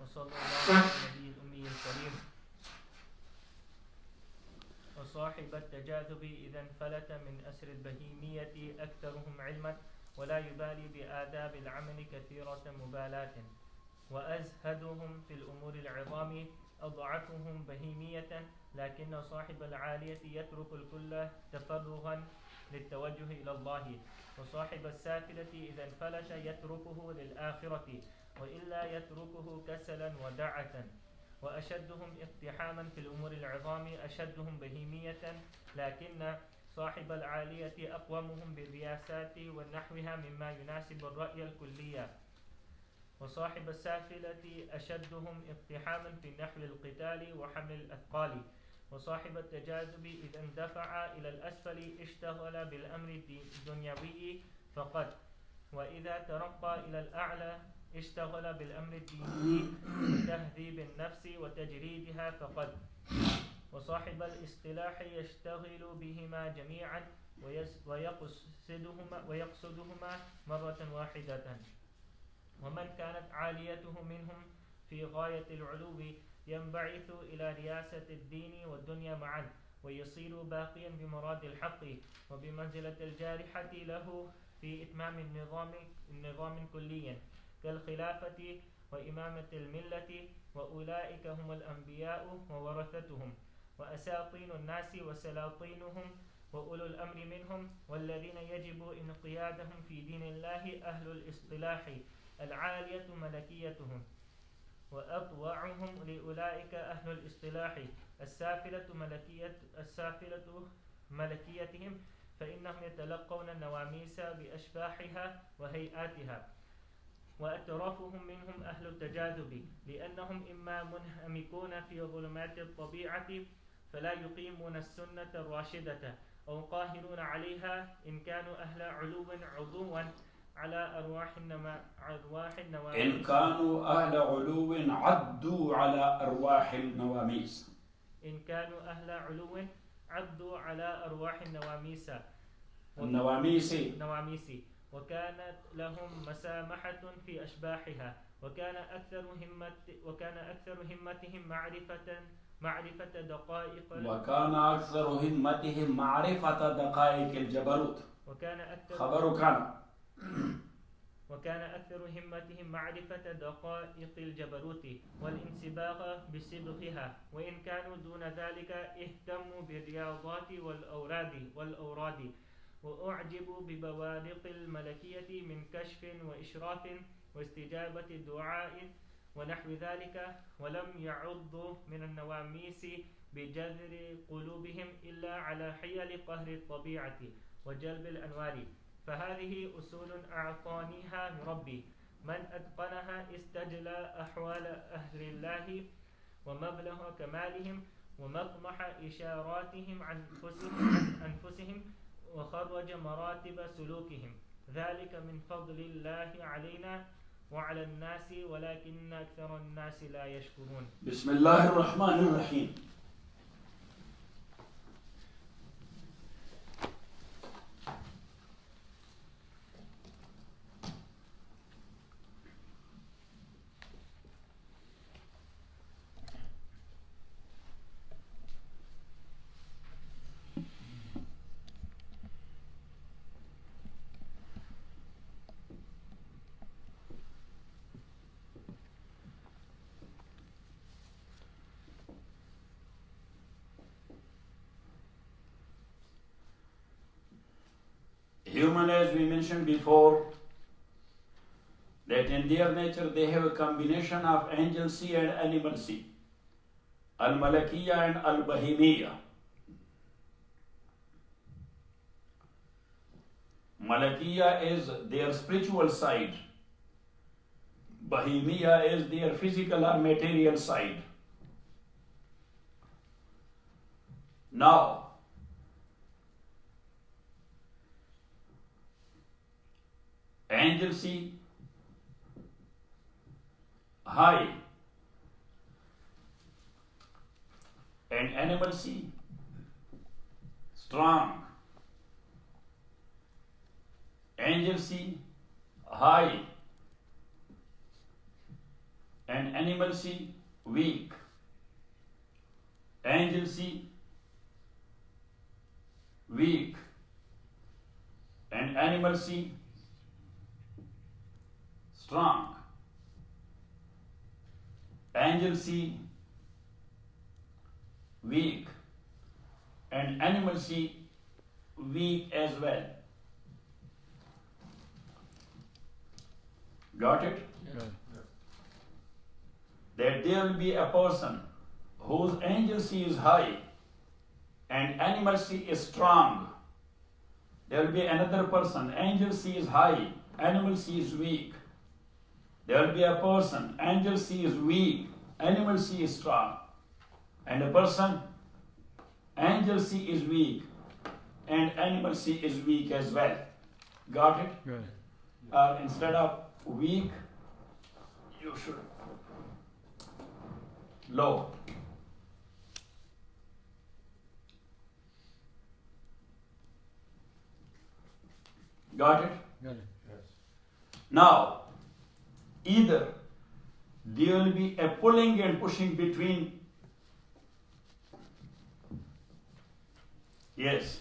وصلى الله على النبي الأمي الكريم. وصاحب التجاذب إذا انفلت من أسر البهيمية أكثرهم علما ولا يبالي بآداب العمل كثيرة مبالاة، وأزهدهم في الأمور العظام أضعفهم بهيمية، لكن صاحب العالية يترك الكل تفرغا للتوجه إلى الله، وصاحب السافلة إذا انفلت يتركه للآخرة، وإلا يتركه كسلا ودعة. وأشدهم اقتحاما في الأمور العظام أشدهم بهيمية، لكن صاحب العالية أقومهم بالرياسات ونحوها مما يناسب الرأي الكلي، وصاحب السافلة أشدهم اقتحاما في نحو القتال وحمل الأثقال، وصاحب التجاذب إذا اندفع إلى الأسفل اشتغل بالأمر الدنيوي فقط، وإذا ترقى إلى الأعلى اشتغل بالأمر الديني وتهذيب النفس وتجريدها فقط، وصاحب الاصطلاح يشتغل بهما جميعا ويقصدهما مرة واحدة. ومن كانت عاليته منهم في غاية العلو ينبعث إلى رياسة الدين والدنيا معا، ويصير باقيا بمراد الحق وبمنزلة الجارحة له في إتمام النظام كليا كالخلافة وإمامة الملة، وأولئك هم الأنبياء وورثتهم وأساطين الناس وسلاطينهم وأولو الأمر منهم، والذين يجب انقيادهم في دين الله أهل الاصطلاح العالية ملكيتهم، وأطوعهم لأولئك أهل الاصطلاح السافلة ملكيتهم، فإنهم يتلقون النواميس بأشباحها وهيئاتها، وأترفهم منهم أهل التجاذب، لأنهم إما منهمكون في ظلمات الطبيعة فلا يقيمون السنة الراشدة، أو قاهرون عليها إن كانوا أهل علو عضوا على أرواح النواميس، إن كانوا أهل علو عدوا على أرواح النواميس، إن كانوا أهل علو عدوا على أرواح النواميس، وكانت لهم مسامحة في أشباحها، وكان أكثر همتهم معرفة دقائق الجبروت. وكان أكثر همتهم معرفة دقائق الجبروت والانسباغ بصبغها، وإن كانوا دون ذلك اهتموا بالرياضات والأوراد، وأعجبوا ببوارق الملكية من كشف وإشراف واستجابة الدعاء ونحو ذلك، ولم يعضوا من النواميس بجذر قلوبهم إلا على حيل قهر الطبيعة وجلب الأنوار، فهذه أصول أعطانيها ربي، من أتقنها استجلى أحوال أهل الله ومبلغ كمالهم ومطمح إشاراتهم عن أنفسهم وخرج مراتب سلوكهم، ذلك من فضل الله علينا وعلى الناس ولكن أكثر الناس لا يشكرون. بسم الله الرحمن الرحيم. Human, as we mentioned before, that in their nature they have a combination of angelcy and animalcy, al-malakiyya and al-bahimiyya. Malakiyya is their spiritual side, bahimiyya is their physical or material side. Now, angelcy high and animalcy strong. Angelcy high and animalcy weak. Angelcy weak and animalcy strong. Angelcy weak and animalcy weak as well. Got it? Yeah. That there will be a person whose angelcy is high and animalcy is strong. There will be another person, angelcy is high, animalcy is weak. There will be a person, angelcy is weak, animalcy is strong. And a person, angelcy is weak and animalcy is weak as well. Got it? Good. Instead of weak, you should low. Got it? Got it. Now, either there will be a pulling and pushing between, yes,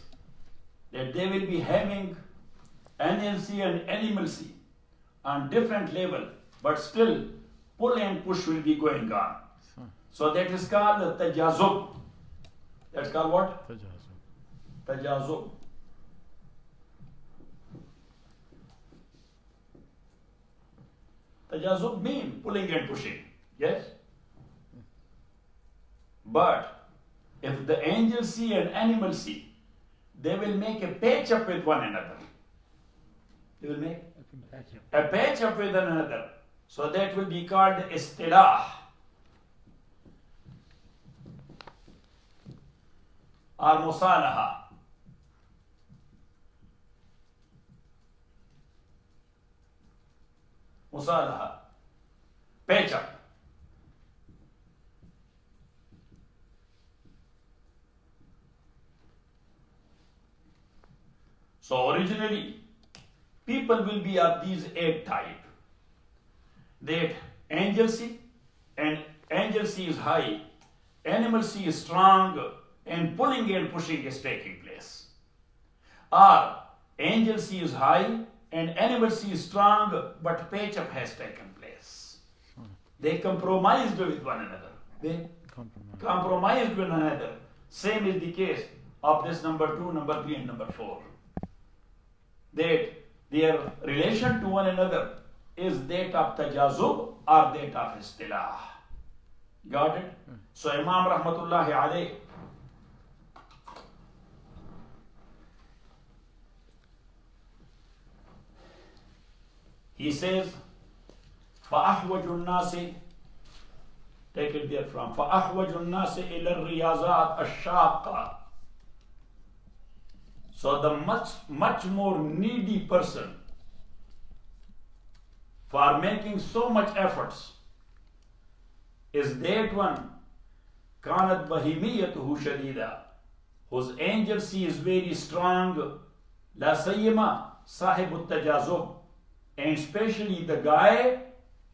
that they will be having angelcy and animalcy on different level, but still pull and push will be going on. So that is called tajazub. That's called what? Tajazub. Tajazub means pulling and pushing. Yes? But if the angelcy and animalcy, they will make a patch up with one another. They will make a patch up with one another. So that will be called istilah. Or musalaha. Musalaha. Patch up. So originally, people will be of these 8 types. That angelcy is high, animalcy is strong, and pulling and pushing is taking place. Or angelcy is high and animalcy is strong, but patch-up has taken place. They compromised with one another. They compromised with one another. Same is the case of this number 2, number 3, and number 4. That their relation to one another is that of tajazub or that of istilah. Got it? So Imam Rahmatullahi alayh, he says, فَأَحْوَجُ النَّاسِ, take it there from, فَأَحْوَجُ النَّاسِ إِلَى الرِّيَاضَاتِ الشَّاقَّةِ. So the much more needy person for making so much efforts is that one, كانت بهيميته شديدة, whose angelcy is very strong, لا سيما صاحب التجاذب, and especially the guy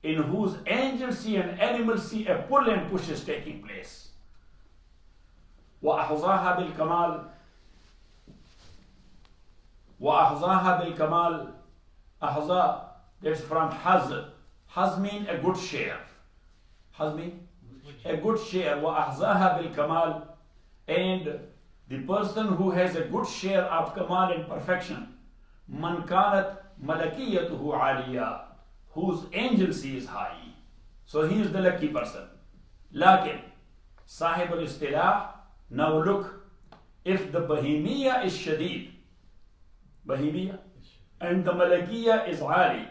in whose angelcy and animalcy a pull and push is taking place. وأحظاها بالكمال, وأحظاها بالكمال, أحظا, that's from haz. Haz means a good share. Haz means a good share. وأحظاها بالكمال, and the person who has a good share of kamal and perfection, man kanat malakiyatuhu aliyah, whose angelcy is high. So he is the lucky person. Lakin, sahib al-istilah, now look, if the bahimiyya is shadid, bahimiyya, and the malakiyya is ali,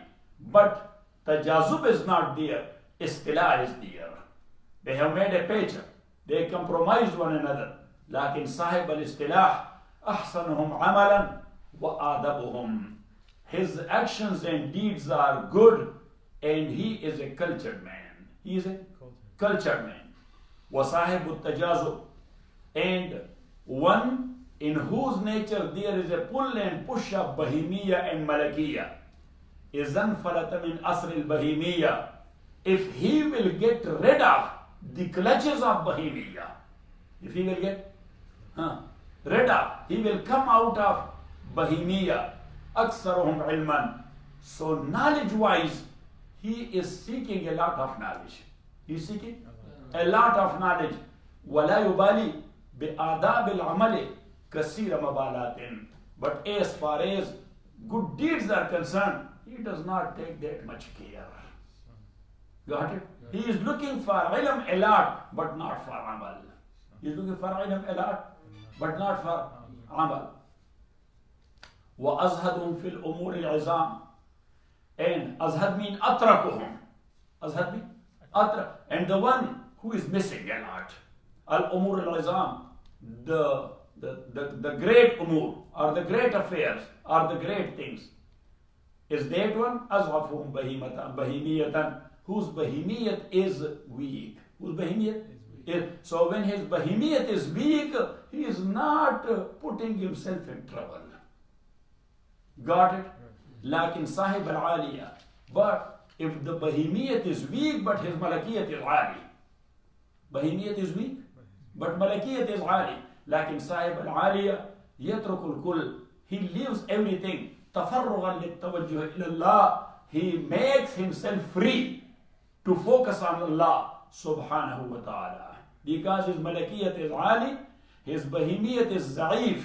but tajazub is not there, istilah is there. They have made a picture. They compromised one another. Lakin sahib al-istilah, ahsanuhum amalan wa adabuhum. His actions and deeds are good, and he is a cultured man. He is a cultured man. وَصَاحِبُ التَّجَازُبِ, and one in whose nature there is a pull and push of bahimiyya and malakiyya. إِذَنْ فَلَتَ مِنْ أَصْرِ الْبَهِيمِيَّةِ, if he will get rid of the clutches of Bahimiyya, if he will get rid of, he will come out of Bahimiyya, aksaruhum ilman. So knowledge-wise, he is seeking a lot of knowledge. He is seeking a lot of knowledge. وَلَا يُبَالِي بِآدَابِ الْعَمَلِ كَثِيرَ مَبَالَاتٍ. But as far as good deeds are concerned, he does not take that much care. Got it? He is looking for ilm a lot, but not for amal. He is looking for ilm a lot, but not for amal. وَأَزْهَدُهُمْ فِي الْأُمُورِ الْعِظَامِ. And azhad mean atrakuhum. Azhad mean atra. And the one who is missing a lot. Al-umur al-izam. The great umur, or the great affairs, or the great things. Is that one? Azhafuhum bahimiyatan. Whose bahimiyat is weak. Whose bahimiyat is. So when his bahimiyat is weak, he is not putting himself in trouble. Got it? Like in Sahib al-Aliyah. But if the bahimiyat is weak, but his malakiyat is ali. Bahimiyat is weak, but malakiyat is ali. Like in Sahib al-Aliyah, yatrukul kul. He leaves everything. Tafarrugan littawajjuh ilallah. He makes himself free to focus on Allah subhanahu wa ta'ala. Because his malakiyat is ali, his bahimiyat is za'if.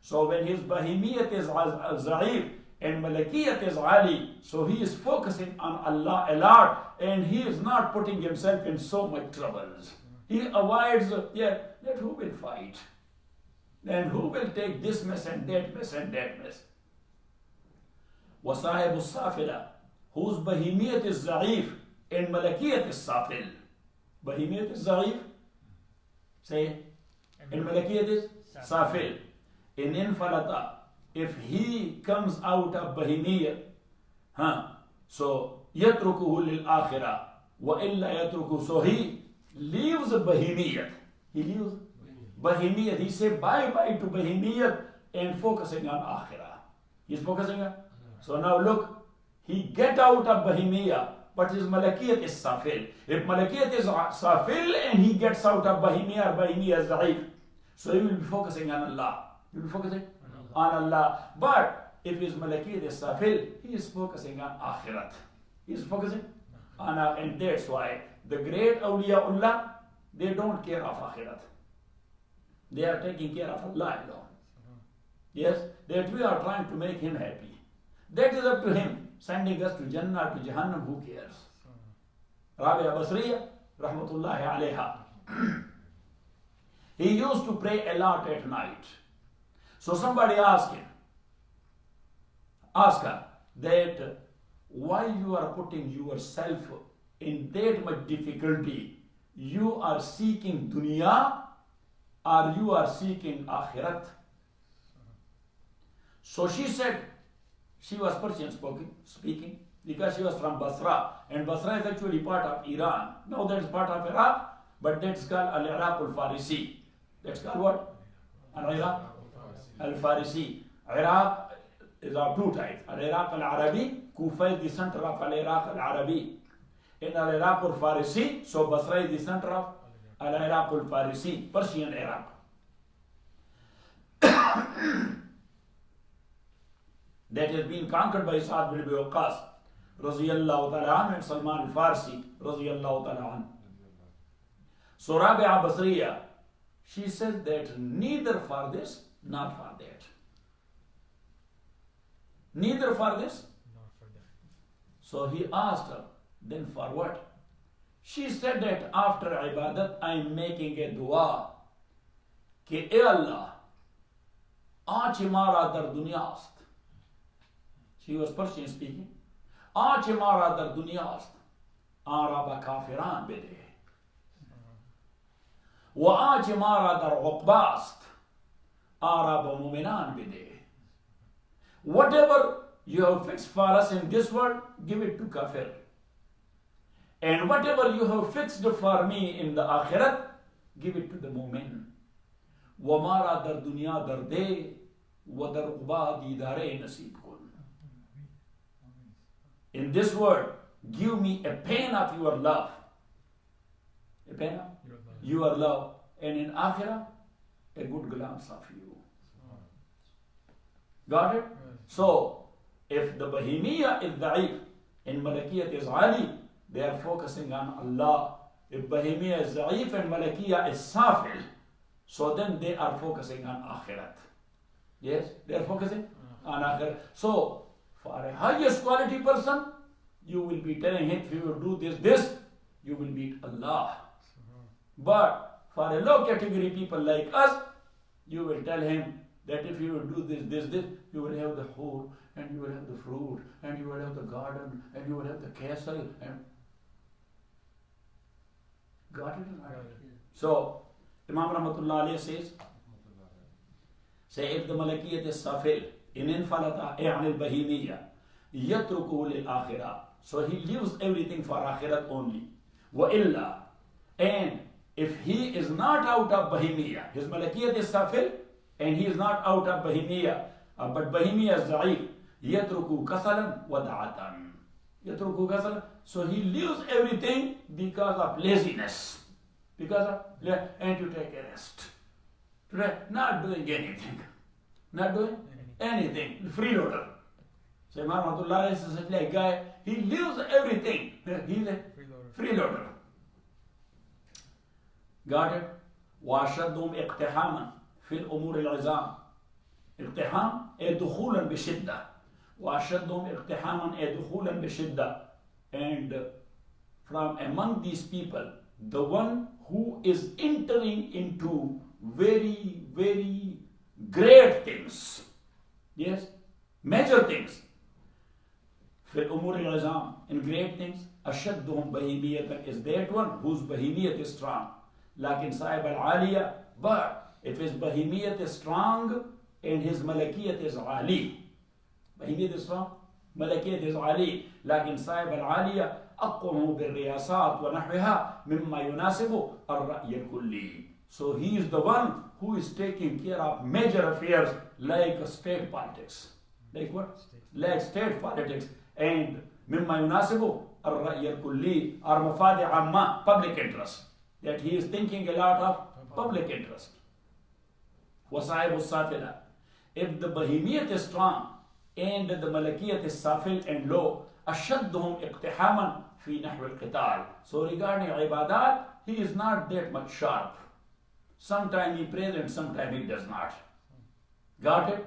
So when his bahimiyat is za'if, and malakiyat is ali, so he is focusing on Allah a lot, and he is not putting himself in so much troubles. He avoids, that who will fight? And who will take this mess and that mess and that mess? وَصَاحِبُ الصَّافِلَةِ. Whose bahimiyat is za'if, and malakiyat is safil. Bahimiyat is za'if, say it. And malakiyat is safil. In infalata, if he comes out of bahimiyat, so yatrukuhu lil akhirah wa illa yatruku, so he leaves bahimiyat. He leaves bahimiyat. He say bye bye to bahimiyat and focusing on akhirah. He's focusing on. So now look, he get out of bahimiyat, but his malakiyat is safil. If malakiyat is safil and he gets out of bahimiyat, or bahimiyat is za'if, so he will be focusing on Allah. He will be focusing on Allah. But if his malakiyat is safil, he is focusing on akhirat. He is focusing on and that's why the great awliyaullah, they don't care of akhirat. They are taking care of Allah alone. Yes, that we are trying to make him happy. That is up to him. Sending us to Jannah, to Jahannam, who cares? Rabia Basriya, rahmatullahi alayha. He used to pray a lot at night. So somebody asked her that why you are putting yourself in that much difficulty? You are seeking dunya or you are seeking akhirat? So she said, she was Persian speaking because she was from Basra, and Basra is actually part of Iran. Now that is part of Iraq, but that's called Al-Iraq al-Farisi. That's called what? Al-Iraq al-Farisi. Iraq is of two types. Al-Iraq al-Arabi, Kufa is the center of Al-Iraq al-Arabi. In Al-Iraq al-Farisi, so Basra is the center of Al-Iraq al-Farisi, Persian Iraq. That has been conquered by Sa'd bin Abi Waqqas, Raziyallahu ta'ala anhu, and Salman al-Farsi, Raziyallahu ta'ala anhu. So Rabi'a Basriya, she says that neither for this, nor for that. Neither for this, nor for that. So he asked her, then for what? She said that after ibadat, I am making a dua, कि ए अल्लाह, आज हमारा दर दुनिया आस्त. She was Persian speaking. आज हमारा दर दुनिया आस्त, आराबा काफिरान बेदे. وآج हमारा दर उक़बास्त, आराबा मुमिनान बेदे. Whatever you have fixed for us in this world, give it to kafir. And whatever you have fixed for me in the akhirat, give it to the mu'min. وَمَارَا dar dunya dar de, wa dar uqba didare nasib kun. In this world give me a pen of your love. A pen of your love. And in Akhirah, a good glance of you. Got it? So, if the Bahimiyya is da'if and Malakiyat is Ali, they are focusing on Allah. If Bahimiyya is da'if and Malakiyya is Safil, so then they are focusing on Akhirat. Yes? They are focusing on Akhirat. So, for a highest quality person, you will be telling him, if you will do this, you will meet Allah. But for a low category people like us, you will tell him that if you will do this, you will have the hur, and you will have the fruit, and you will have the garden, and you will have the castle, and got it? So, Imam Rahmatullah Alayhi says, say if the Malakiyat is Safil, in infalata i'anil bahimiyya, yatrukuhu lil akhirah. So he leaves everything for akhirat only. Wa illa, and if he is not out of Bahimiyya, his Malakiyat is Safil, and he is not out of Bahimiyya, but Bahimiyya is Za'if, yatruku kasalan wa da'atan. Yatruku kasalan. So he leaves everything because of laziness. And to take a rest. Not doing anything. Not doing anything. Freeloader. So Imam Rahmatullah is such a guy, he leaves everything. He's a freeloader. Got it? وَأَشَدُّهُمْ اقْتِحَامًا فِي الْأُمُورِ الْعِظَامِ. اقتحام دخولا بشدة. وَأَشَدُّهُمْ اقْتِحَامًا دخولا بشدة. And from among these people, the one who is entering into very, very great things, yes, major things, في الأمور العظام, in great things, أشدهم بهيمية is that one whose bahimiyat is strong. Lakin sahib al-aliyah, but if his bahimiyat is strong and his malakiyat is ali, bahimiyat is strong, malakiyat is ali, lakin sahib al-aliyah أقوم بالرياسات ونحوها مما يناسب الرأي الكلي. So he is the one who is taking care of major affairs like state politics. Like what? Like state politics. And مما يناسب الرأي الكلي or مفاد عامة, public interest. That he is thinking a lot of public interest. وصاحب السافلة. If the bahimiyat is strong and the malakiyat is safil and low, أشدهم اقتحاما في نحو القتال. So regarding ibadat, he is not that much sharp. Sometimes he prays and sometimes he does not. Got it?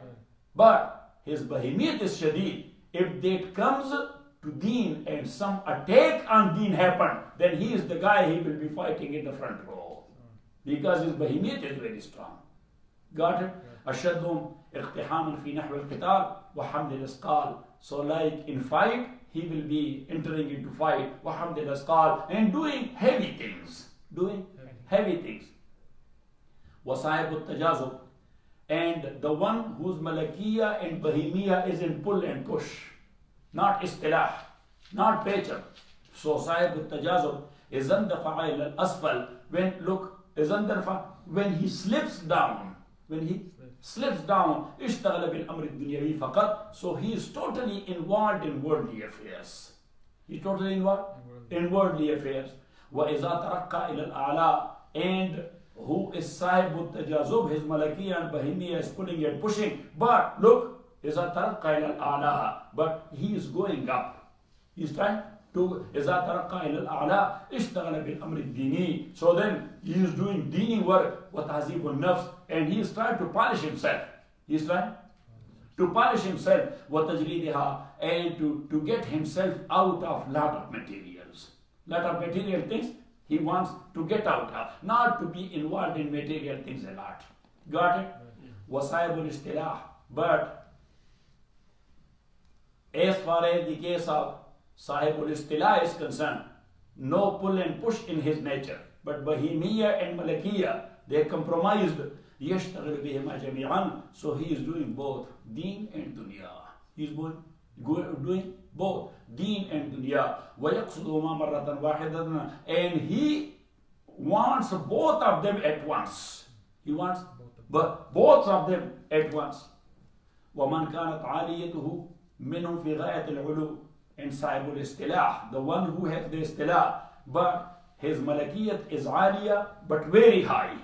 But his bahimiyat is shadid. If that comes to deen and some attack on deen happen, then he is the guy he will be fighting in the front row. Because his bahimiyat is very strong. Got it? أشدهم اقتحاما في نحو القتال وحمل الأثقال. So like in fight, he will be entering into fight, وحمل الأثقال, and doing heavy things. Doing heavy things. وصاحب التجاذب, and the one whose malakiyah and bahimiyah is in pull and push, not istilah, not preacher. So صاحب التجاذب is اندفع إلى الأسفل, when look is اندفع when he slips down, اشتغل بالأمر الدنيوي فقط. So he is totally involved in worldly affairs. He is totally involved in worldly affairs. وإذا ترقى إلى الأعلى, and who is sahib tajazub, his malakiyah and bahimiyah is pulling and pushing. But look, إذا ترقى إلى الأعلى, but he is going up. He is trying to إذا ترقى إلى الأعلى اشتغل بالأمر الديني. So then he is doing dini work, وتهذيب النفس, and he is trying to polish himself. He is trying to polish himself, وتجريدها, and to get himself out of lot of materials. Lot of material things he wants to get out of, not to be involved in material things a lot. Got it? وصاحب الاصطلاح, but as far as the case of Sahibul Istilah is concerned, no pull and push in his nature. But Bahimiyya and Malakiyya, they compromised. يشتغل بهما جميعا. So he is doing both deen and dunya. He is doing both deen and dunya. ويقصدهما مرة واحدة, and he wants both of them at once. He wants both of them at once. ومن كانت عاليته منهم في غاية العلو and Sahibul Istilah, the one who has the Istilah, but his Malakiyat is Aliyah, but very high.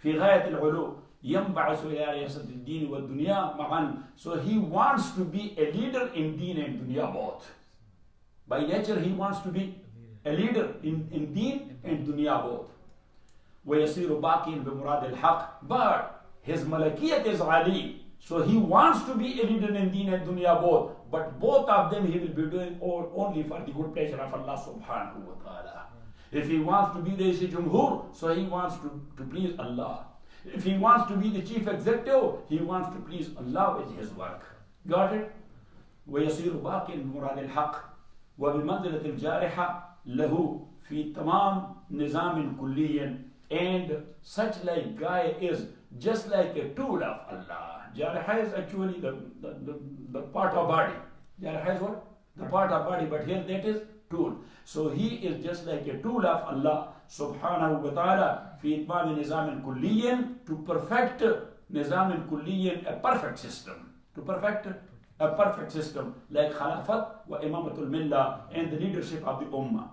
في غاية العلو ينبعث إلى رياسة الدين والدنيا معا. So he wants to be a leader in deen and dunya both. By nature he wants to be a leader in deen and dunya both. ويصير باقيا بمراد الحق, but his Malakiyat is Ali. So he wants to be a leader in deen and dunya both, but both of them he will be doing only for the good pleasure of Allah subhanahu wa ta'ala. If he wants to be the Jumhur, so he wants to please Allah. If he wants to be the chief executive, he wants to please Allah with his work. Got it? ويصير باقي بمراد الحق وبمنزلة الجارحة له في تمام نظام كلي, and such like guy is just like a tool of Allah. Jariha is actually the part of body. Jariha is what? The part of body, but here that is tool. So he is just like a tool of Allah subhanahu wa ta'ala fi itmam nizam kulliyan, to perfect nizam kulliyan, a perfect system. To perfect a perfect system like Khalafat wa Imamatul Millah, and the leadership of the Ummah.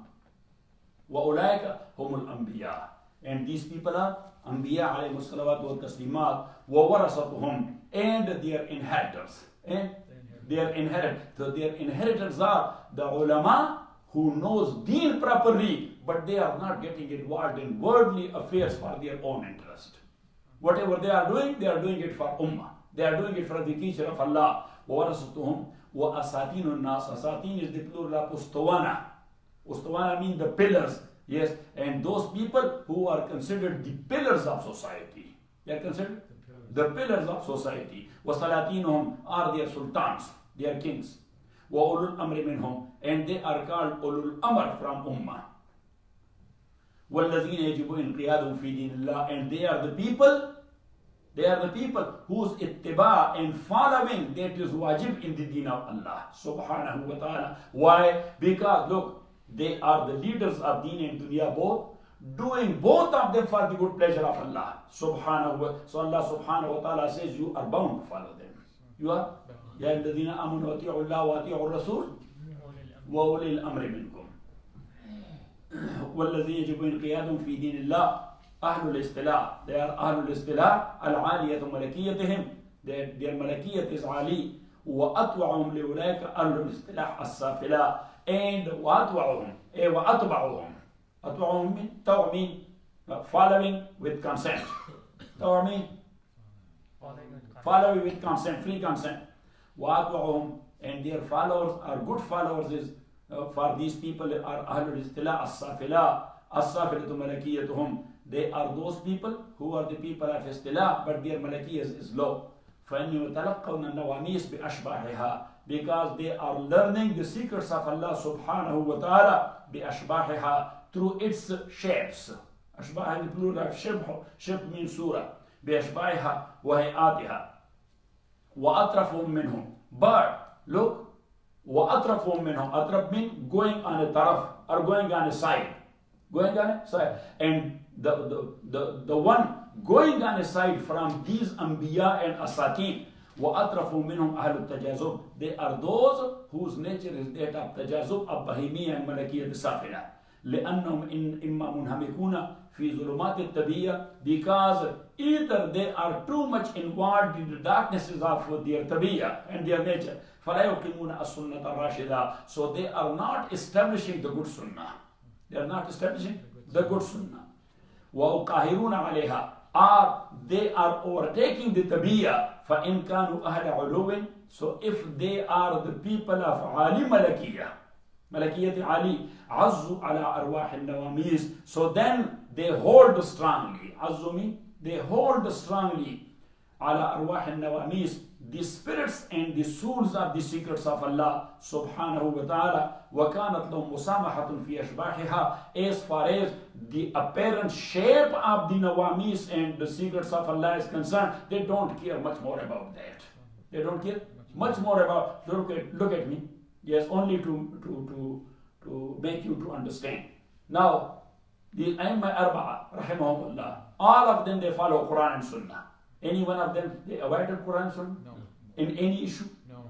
Wa ulaika humul anbiya, and these people are Anbiya alayhimus salawat wa taslimat wa warasatuhum, and their inheritors. And their inheritors. So their inheritors are the ulama who knows deen properly, but they are not getting involved in worldly affairs for their own interest. Whatever they are doing it for ummah. They are doing it for the teacher of Allah. Wa warasatuhum wa asatinun nas. Asatin is the plural of ustuwana. Ustuwana means the pillars. Yes, and those people who are considered the pillars of society. They are considered the pillars of society. وَصَلَاتِينُهُمْ are their sultans, their kings. وَأُولُو الْأَمْرِ مِنْهُمْ, and they are called Ulul Amr from Ummah. وَالَّذِينَ يَجِبُ إِنْقِيَادُهُمْ فِي دِينِ اللَّهِ, and they are the people whose ittiba and following that is wajib in the deen of Allah subhanahu wa ta'ala. Why? Because look, they are the leaders of deen and dunya both, doing both of them for the good pleasure of Allah subhanahu wa ta'ala. So Allah subhanahu wa ta'ala says you are bound to follow them. You are يا الذين آمنوا أطيعوا الله وأطيعوا الرسول وأولي الأمر منكم والذين يجب انقيادهم في دين الله أهل الاستلاء. They are أهل الاستلاء العالية ملكيتهم. Their ملكية is عالي. وأطوعهم لأولئك أهل الاستلاء السافلة. And وأطوعهم أطوعهم mean طوع mean following with consent. طوع mean following with consent, free consent. وأطوعهم, and their followers are good followers is for these people are أهل الاستلاء السافلة. السافلة ملكيتهم. They are those people who are the people of istilah, but their malakiyah is low. فإنهم يتلقون النواميس بأشباحها, because they are learning the secrets of Allah subhanahu wa ta'ala بأشباحها, through its shapes. أشباح is plural of shibh means surah. بأشباحها وهيئاتها. وأطرفهم منهم, but look, وأطرفهم منهم, أطرف means going on a taraf or going on a side. Going on a side. And the one going on a side from these Anbiya and Asatin, وَأَطْرَفُ مِنْهُمْ أَهْلُ التَّجَازُبِ, they are those whose nature is that of tajazub, of Bahimiyya and Malakiyyah Safina. لأنهم إما منهمكون في ظلمات التبية, because either they are too much involved in the darknesses of their tabiyya and their nature. فَلَا يُقِيمُونَ السُنَّةَ الرَّاشِدَةَ, so they are not establishing the good sunnah. They are not establishing the good sunnah. وَأُقَاهِرُونَ عَلَيْهَا, or they are overtaking the tabiyya. فَإِنْ كَانُوا أَهْلَ عُلُوٍ, so if they are the people of Ali Malakiyyah, Malakiyyat Ali, عَزُّوا عَلَىٰ أَرْوَاحِ النَّوَامِيس, so then they hold strongly. عَزُّوا, they hold strongly عَلَىٰ أَرْوَاحِ النَّوَامِيس, the spirits and the souls of the secrets of Allah subhanahu wa ta'ala. وَكَانَتْ لَهُمْ مُسَامَحَةٌ فِي أَشْبَاحِهَا, as far as the apparent shape of the nawamis and the secrets of Allah is concerned, they don't care much more about that. They don't care much more about, look at me. Yes, only to make you to understand. Now, the Aimma Arba'a, rahimahumullah, all of them they follow Quran and Sunnah. Any one of them they avoided Quran and Sunnah? No. In any issue? No.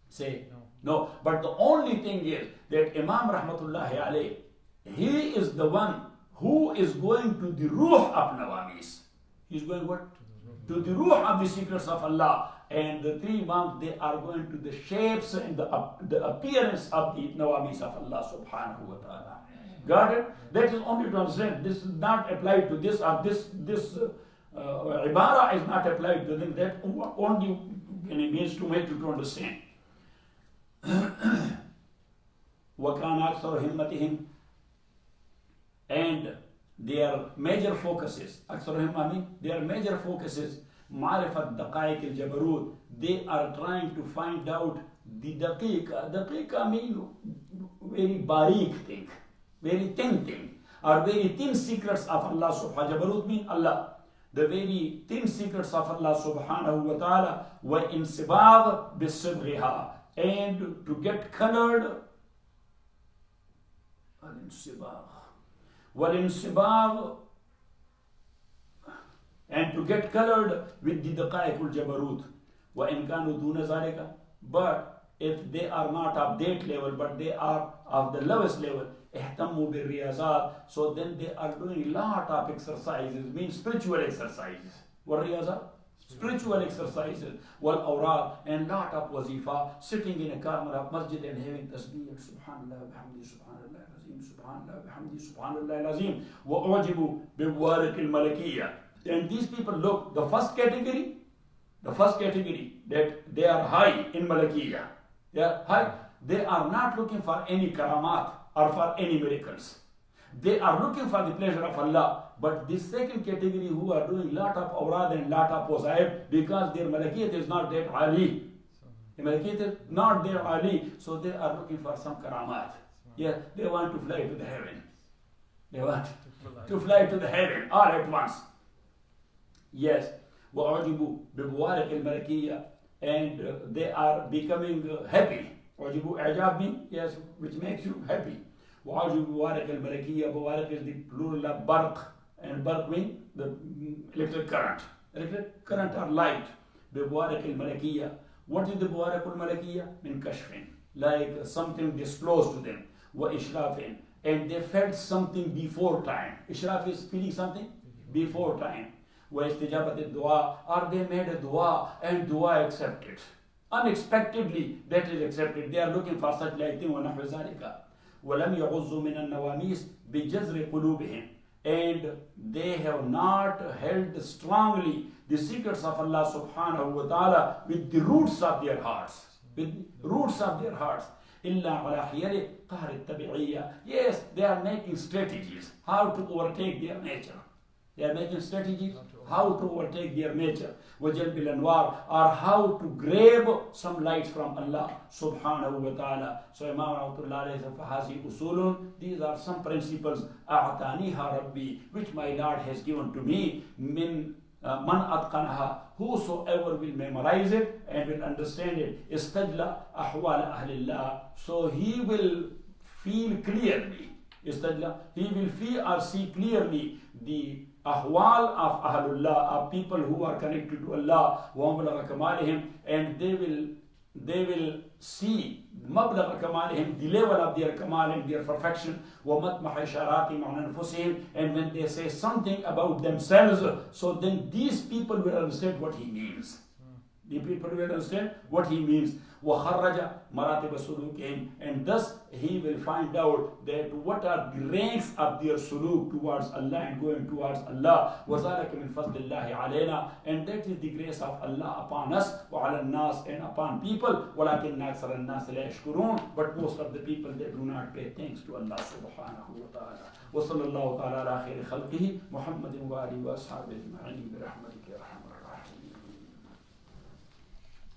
Say, No. No, but the only thing is that Imam Rahmatullahi alayh, he is the one who is going to the ruh of Nawamis. He is going what? To the ruh of the secrets of Allah. And the three Imams, they are going to the shapes and the appearance of the Nawamis of Allah subhanahu wa ta'ala. Got it? That is only to understand. This is not applied to this, or this ibara is not applied to them. That only means to make you to understand. وَكَانَ أَكْثَرُ هِمَّتِهِمْ, and their major focuses, their major focuses, معرفة دقائق الجبروت. They are trying to find out the daqiqa mean very barik thing, very thin thing, or very thin secrets of Allah subhanahu. Jabarut mean Allah, the very thin secrets of Allah subhanahu wa ta'ala. وَإِنْسِبَاغ بِصِبْغِهَا, and to get colored. وَالْإِنْسِبَاغ, and to get colored with the daqaiqul jabarut. وَإِنْ كَانُوا دُونَ ذَلِكَ, but if they are not of that level, but they are of the lowest level, اهتموا بالرياضات, so then they are doing a lot of exercises, means spiritual exercises. What riyazat? Spiritual exercises. والأوراد, and lot of wazifa, sitting in a corner of masjid and having tasbih, subhanallah bihamdi, subhanallah al-azim, subhanallah bihamdi, subhanallah al-azim. وَأُعْجِبُوا بِالْوَارِقِ الْمَلَكِيَّةِ. And these people look, the first category, that they are high in Malakiyya. They are high. They are not looking for any karamat or for any miracles. They are looking for the pleasure of Allah. But this second category, who are doing lot of awrad and lot of wazaib, because their Malakiyyat is not that ali. The Malakiyyat is not that ali. So they are looking for some karamat. Yeah, they want to fly to the heaven. They want to fly to the heaven all at once. Yes, وَأُعْجِبُوا بِبُوَارِقِ الْمَلَكِيَّةِ, and they are becoming happy. وَأُعْجِبُوا إعجاب means, yes, which makes you happy. وَأُعْجِبُوا بِبُوَارِقِ الْمَلَكِيَّةِ, Buwarik is the plural of barq, and barq means the electric current. Electric current or light. بِبُوَارِقِ الْمَلَكِيَّةِ. What is the بُوَارِقُ الْمَلَكِيَّةِ? Min kashfin, like something disclosed to them. وَإِشْرَافٍ, and they felt something before time. Ishraf is feeling something before time. وَإِسْتِجَابَةِ الدُّعَى, or they made a dua and dua accepted. Unexpectedly, that is accepted. They are looking for such like thing. وَنَحْوَ ذَلِكَ. وَلَمْ يَغُزُّوا مِنَ النَّوَامِيسِ بِجَزْرِ قُلُوبِهِمْ, and they have not held strongly the secrets of Allah subhanahu wa ta'ala with the roots of their hearts. With roots of their hearts. إِلَّا عَلَى حِيَلِ قَهْرِ التَّبِعِيَّةِ. Yes, they are making strategies how to overtake their nature. They are making strategies how to overtake their nature. وَجَلْبِ الْأَنْوَارِ, or how to grab some lights from Allah subhanahu wa ta'ala. So Imam Rahmatullah said, فَهَذِي أُصُولٌ, these are some principles, أَعْتَانِيهَا رَبِّي, which my Lord has given to me, مِنْ مَنْ أَتْقَنَهَا, whosoever will memorize it and will understand it, إِسْتَجْلَ أَحْوَالَ أَهْلِ اللَّهِ, so he will feel clearly, إِسْتَجْلَ, he will feel or see clearly the ahwal of Ahlullah, of people who are connected to Allah, وَمَبْلَغَ كَمَالِهِمْ, and they will see مَبْلَغَ كَمَالِهِمْ, the level of their kamal and their perfection, وَمَطْمَحَ إِشَارَاتِهِمْ عَنْ أَنفُسِهِمْ, and when they say something about themselves, so then these people will understand what he means. The people will understand what he means. وَخَرَّجَ مَرَاتِبَ سُلُوكِهِمْ, and thus he will find out that what are the ranks of their suluk towards Allah and going towards Allah. وَذَلَكَ مِنْ فَضْلِ اللَّهِ عَلَيْنَا, and that is the grace of Allah upon us, وَعَلَى النَّاسِ, and upon people. وَلَكِنَّ أَكْثَرَ النَّاسِ لَا يَشْكُرُونَ, but most of the people, they do not pay thanks to Allah subhanahu wa ta'ala. وَصَلَّى اللَّهُ تَعَالَى عَلَى خَيْرِ خَلْقِهِ مُحَمَّدٍ وَآلِهِ وَأَصْحَابِهِ أَجْمَعِينَ بِرَحْمَتِكَ يَا أَرْحَمَ الراحِمِينَ.